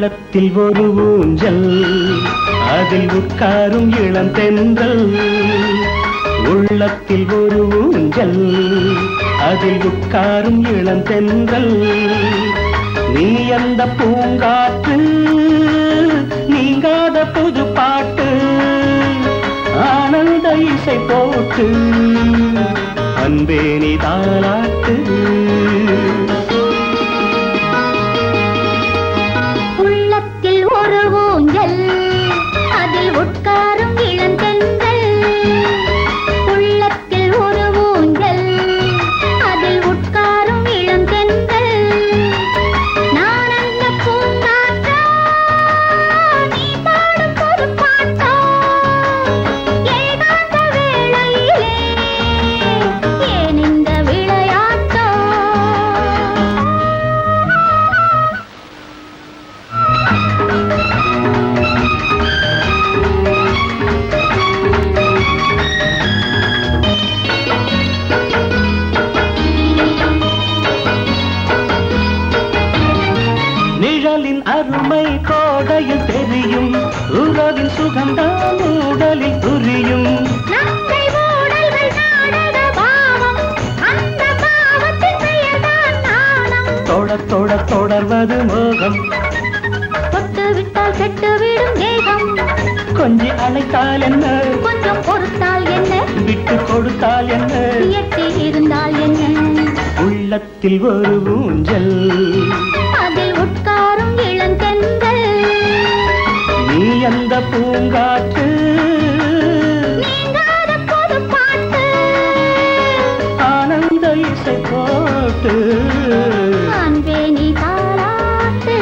உள்ளத்தில் ஒரு ஊஞ்சல், அதில் உட்காரும் இளந்தென்றல். உள்ளத்தில் ஒரு ஊஞ்சல், அதில் உட்காரும் இளந்தென்றல். நீ அந்த பூங்காற்று, நீங்காத புது பாட்டு, ஆனந்த இசை போட்டு அன்பே நீ தாலாட்டு. உள்ளத்தில் ஒரு ஊஞ்சல், அதில் உட்காரும் இளந்தென்றல். உள்ளத்தில் ஒரு ஊஞ்சல், அதில் உட்காரும் இளந்தென்றல். நான் அந்த பூங்காற்றா, நீ பாடும் புது பாட்டா, ஏகாந்த வேளையிலே ஏன் இந்த விளையாட்டோ? நிழலின் அருமை கோடையில் தெரியும், உறவின் சுகம்தான் உடலில் புரியும். நங்கை ஊடல்கள் நாடக பாவம், அந்த பாவத்தின் பெயர்தான் நாணம். தொட தொட தொடர்வது மோகம், தொட்டு விட்டால் கெட்டுவிடும் தேகம். கொஞ்சி அழைத்தால் என்ன, கொஞ்சம் பொறுத்தால் என்ன, விட்டு கொடுத்தால் என்ன, எட்டி இருந்தால் என்ன? உள்ளத்தில் ஒரு ஊஞ்சல், அதில் உட்காரும் இளந்தென்றல். நீ அந்த பூங்காற்று, நீங்காத புது பாட்டு, ஆனந்த இசை போட்டு அன்பே நீ தாலாட்டு.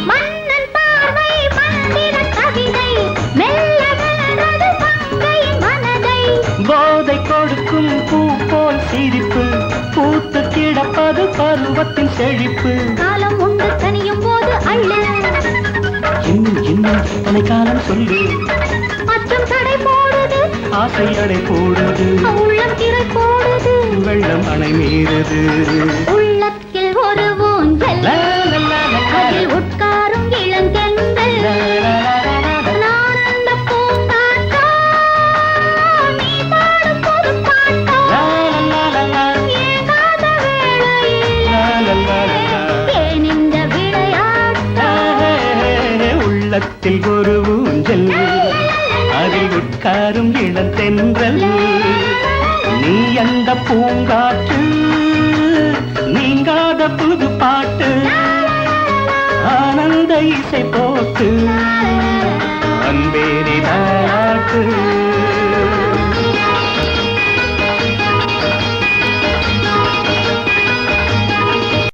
மன்னன் பார்வை மந்திர கவிதை, மெல்ல கலந்தது மங்கையின் மனதை. போதை கொடுக்கும் பூ போல் சிரிப்பு, பூத்து கிடப்பது பருவத்தின் செழிப்பு. காலம் உண்டு தனியும் போது அள்ளு, இன்னும் இன்னும் தலைக்காலம் சொல்லு, அச்சம் தடை போடுது, ஆசை அடை போடுது, உள்ளம் திரை போடுது. வெள்ளம் அணை மீறுது. உள்ளத்தில் ஒரு ஊஞ்சல், லா, லா, லா, லா, லா. அதில் உட்காரும் இளந்தென்றல். லா, லா, லா, லா, லா, லா. நான் அந்த பூங்காற்றா, நீ பாடும் புது பாட்டா, லா, லா, லா, லா, லா. ஏகாத லா, லா, லா, லா, வேளையிலே லா. ஏன் இந்த விளையாட்டோ? உள்ளத்தில் ஒரு ஊஞ்சல், அதில் உட்காரும் இளந்தென்றல். நீ அந்த பூங்காற்று, நீங்காத புது பாட்டு, ஆனந்த இசை போட்டு அன்பே நீ தாலாட்டு.